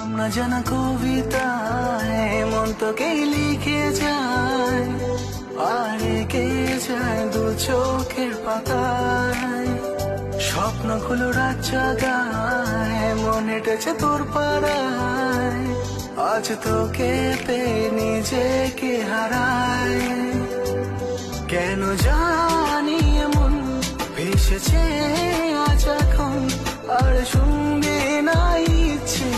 আমরা জানা কবিতায় মন তোকেই লিখে যায়, আর এঁকে যায় দু চোখের পাতায়। স্বপ্নগুলো রাত জাগায়, মন হেঁটেছে তোর পাড়ায়, আজ তোকে পেয়ে নিজেকে হারায়। কেন জানি এমন ভেসেছে আজ এখন, আর সঙ্গে নাই ইচ্ছে